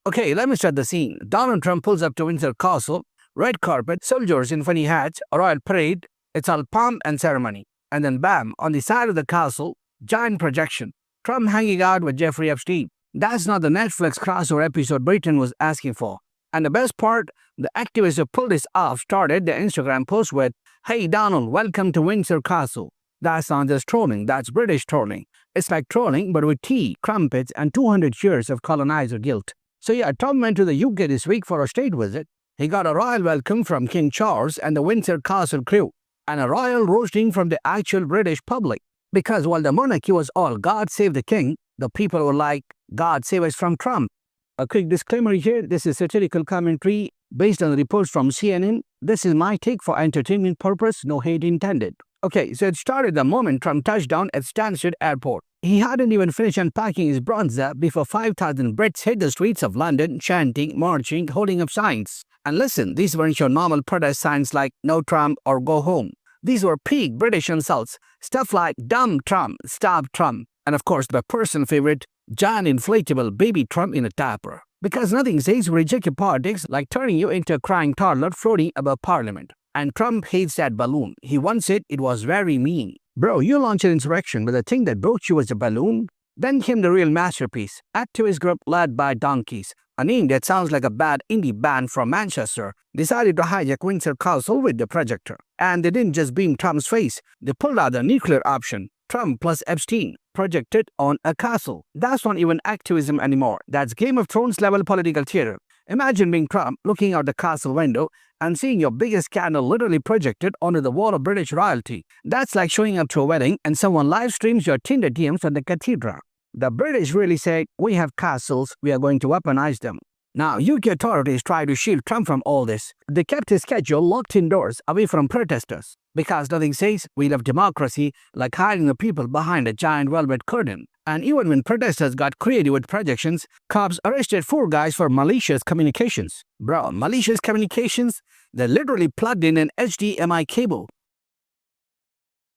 Okay, let me set the scene. Donald Trump pulls up to Windsor Castle, red carpet, soldiers in funny hats, a royal parade. It's all pomp and ceremony. And then bam, on the side of the castle, giant projection. Trump hanging out with Jeffrey Epstein. That's not the Netflix crossover episode Britain was asking for. And the best part, the activist who pulled this off started the Instagram post with, "Hey Donald, welcome to Windsor Castle." That's not just trolling, that's British trolling. It's like trolling, but with tea, crumpets, and 200 years of colonizer guilt. So yeah, Trump went to the UK this week for a state visit. He got a royal welcome from King Charles and the Windsor Castle crew, and a royal roasting from the actual British public. Because while the monarchy was all "God save the king," the people were like, "God save us from Trump." A quick disclaimer here, this is satirical commentary based on the reports from CNN. This is my take for entertainment purpose, no hate intended. Okay, so it started the moment Trump touched down at Stansted Airport. He hadn't even finished unpacking his bronzer before 5,000 Brits hit the streets of London, chanting, marching, holding up signs. And listen, these weren't your normal protest signs like "No Trump" or "Go home." These were peak British insults, stuff like "Dumb Trump," "Stop Trump," and of course the person favorite, giant inflatable baby Trump in a diaper. Because nothing says rejected politics like turning you into a crying toddler floating above Parliament. And Trump hates that balloon. He once said it was very mean. Bro, you launched an insurrection, but the thing that broke you was a balloon? Then came the real masterpiece, activist group led by donkeys. A name that sounds like a bad indie band from Manchester decided to hijack Windsor Castle with the projector. And they didn't just beam Trump's face, they pulled out the nuclear option. Trump plus Epstein, projected on a castle. That's not even activism anymore. That's Game of Thrones level political theater. Imagine being Trump, looking out the castle window and seeing your biggest scandal literally projected onto the wall of British royalty. That's like showing up to a wedding and someone live streams your Tinder DMs at the cathedral. The British really said, "We have castles, we are going to weaponize them." Now, UK authorities tried to shield Trump from all this. They kept his schedule locked indoors, away from protesters. Because nothing says "we love democracy" like hiding the people behind a giant velvet curtain. And even when protesters got creative with projections, cops arrested 4 guys for malicious communications. Bro, malicious communications? They literally plugged in an HDMI cable